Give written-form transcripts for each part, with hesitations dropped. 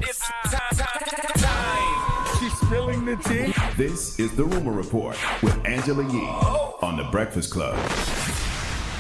It's time. She's spilling the tea. This is The Rumor Report with Angela Yee on The Breakfast Club.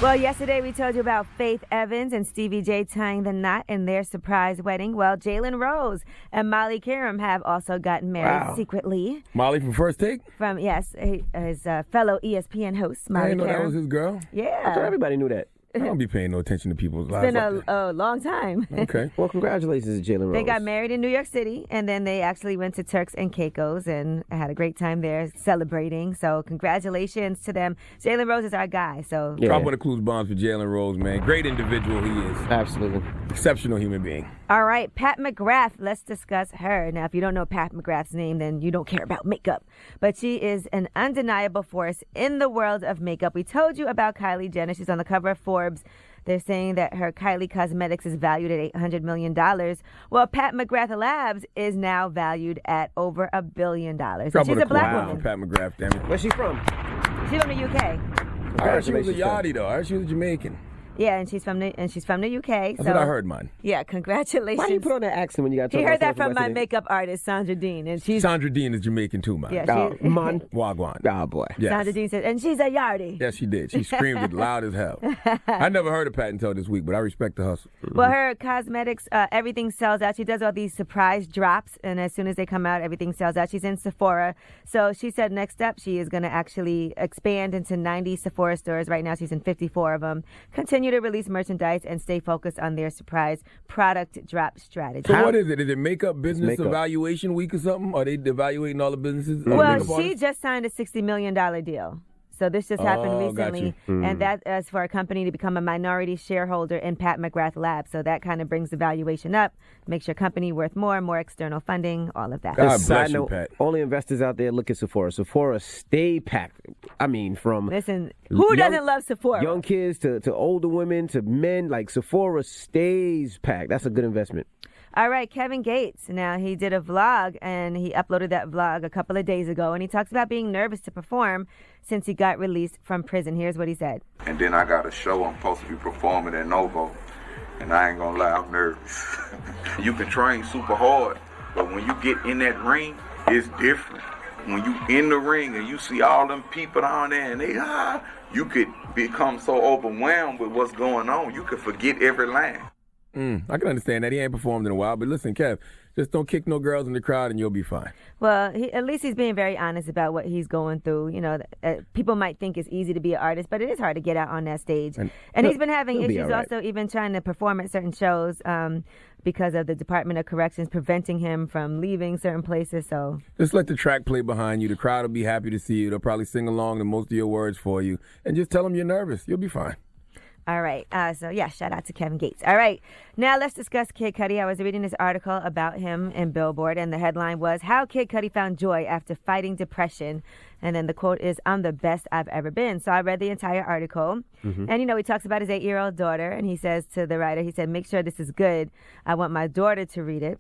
Well, yesterday we told you about Faith Evans and Stevie J tying the knot in their surprise wedding. Well, Jalen Rose and Molly Karam have also gotten married secretly. Molly from First Take? From, yes, his fellow ESPN host, Molly I didn't know Karam. that was his girl. Yeah. I thought everybody knew that. I don't be paying no attention to people's lives. It's been a long time. Okay. Well, congratulations to Jalen Rose. They got married in New York City, and then they actually went to Turks and Caicos and had a great time there celebrating. So congratulations to them. Jalen Rose is our guy. So Drop one of Clues bombs for Jalen Rose, man. Great individual he is. Absolutely. Exceptional human being. All right, Pat McGrath, let's discuss her. Now, if you don't know Pat McGrath's name, then you don't care about makeup. But she is an undeniable force in the world of makeup. We told you about Kylie Jenner. She's on the cover of Forbes. They're saying that her Kylie Cosmetics is valued at $800 million. Well, Pat McGrath Labs is now valued at over $1 billion. And she's a black woman. Pat McGrath, damn it. Where's she from? She's from the UK. I heard she was a yachty, though. I heard she was a Jamaican. Yeah, and she's from the UK. That's what I heard, man. Yeah, congratulations. Why do you put on that accent when you got to He talk heard about that from my West makeup artist, Sandra Dean. And she's Sandra Dean is Jamaican, too, man. Yeah, Man. Wagwan. Oh, boy. Yes. Sandra Dean said, and she's a yardie. Yes, she did. She screamed it loud as hell. I never heard of Pat until this week, but I respect the hustle. Well, her cosmetics, everything sells out. She does all these surprise drops, and as soon as they come out, everything sells out. She's in Sephora. So she said next up, she is going to actually expand into 90 Sephora stores. Right now, she's in 54 of them. Continue to release merchandise and stay focused on their surprise product drop strategy. So what is it? Is it Makeup Business Evaluation Week or something? Are they evaluating all the businesses? Well, she just signed a $60 million deal. So this just happened recently, and that is for a company to become a minority shareholder in Pat McGrath Labs. So that kind of brings the valuation up, makes your company worth more external funding, all of that. God bless you, Pat. Only investors out there look at Sephora. Sephora stay packed. I mean, from Listen, who doesn't love Sephora? Young kids to older women to men, like Sephora stays packed. That's a good investment. All right, Kevin Gates. Now, he did a vlog, and he uploaded that vlog a couple of days ago, and he talks about being nervous to perform since he got released from prison. Here's what he said. And then I got a show I'm supposed to be performing at Novo, and I ain't gonna lie, I'm nervous. You can train super hard, but when you get in that ring, it's different. When you in the ring and you see all them people down there and they, you could become so overwhelmed with what's going on, you could forget every line. I can understand that. He ain't performed in a while. But listen, Kev, just don't kick no girls in the crowd and you'll be fine. Well, at least he's being very honest about what he's going through. You know, people might think it's easy to be an artist, but it is hard to get out on that stage. And he's been having issues also even trying to perform at certain shows because of the Department of Corrections preventing him from leaving certain places. So just let the track play behind you. The crowd will be happy to see you. They'll probably sing along to most of your words for you. And just tell them you're nervous. You'll be fine. All right. Shout out to Kevin Gates. All right. Now let's discuss Kid Cudi. I was reading this article about him in Billboard, and the headline was, How Kid Cudi Found Joy After Fighting Depression. And then the quote is, I'm the best I've ever been. So I read the entire article. And, he talks about his 8-year-old daughter, and he says to the writer, he said, make sure this is good. I want my daughter to read it.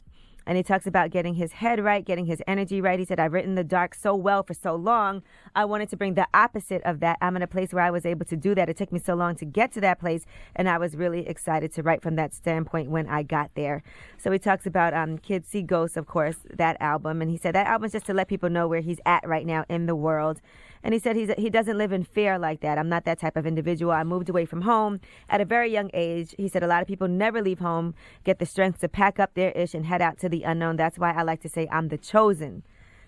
And he talks about getting his head right, getting his energy right. He said, I've written the dark so well for so long. I wanted to bring the opposite of that. I'm in a place where I was able to do that. It took me so long to get to that place. And I was really excited to write from that standpoint when I got there. So he talks about Kids See Ghosts, of course, that album. And he said that album is just to let people know where he's at right now in the world. And he said he doesn't live in fear like that. I'm not that type of individual. I moved away from home at a very young age. He said a lot of people never leave home, get the strength to pack up their ish and head out to the unknown. That's why I like to say I'm the chosen.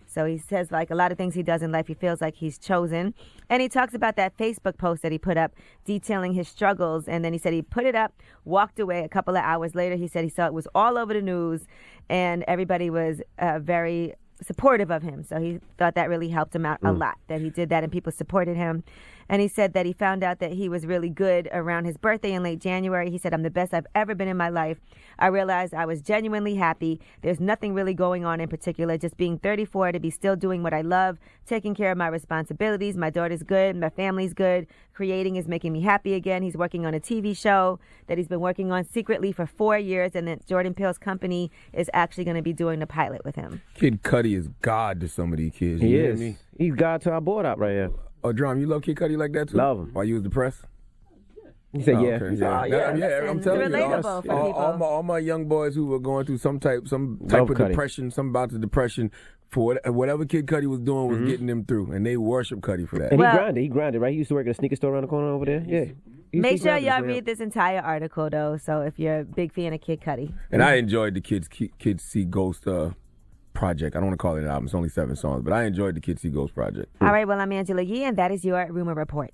So he says, like, a lot of things he does in life, he feels like he's chosen. And he talks about that Facebook post that he put up detailing his struggles. And then he said he put it up, walked away. A couple of hours later, he said he saw it was all over the news, and everybody was very supportive of him. So he thought that really helped him out a lot, that he did that and people supported him. And he said that he found out that he was really good around his birthday in late January. He said, I'm the best I've ever been in my life. I realized I was genuinely happy. There's nothing really going on in particular, just being 34, to be still doing what I love, taking care of my responsibilities. My daughter's good. My family's good. Creating is making me happy again. He's working on a TV show that he's been working on secretly for 4 years, and that Jordan Peele's company is actually going to be doing the pilot with him. Kid Cudi is God to some of these kids. He is. He's God to our board out right here. Oh, Drum, you love Kid Cudi like that too? Love him. While you was depressed? He said, Oh, yeah. okay, He said, yeah. "Oh, yeah. Yeah, I'm It's telling you, relatable for people. all my young boys who were going through some type Love of Cudi. depression, some bouts of depression, for whatever Kid Cudi was doing was getting them through, and they worship Cudi for that. And Well- he grinded, right? He used to work at a sneaker store around the corner over there. Yeah. Make sure y'all read this entire article, though, so if you're a big fan of Kid Cudi. And I enjoyed the Kids See Ghost project. I don't want to call it an album. It's only 7 songs, but I enjoyed the Kids See Ghost project. All right, well, I'm Angela Yee, and that is your Rumor Report.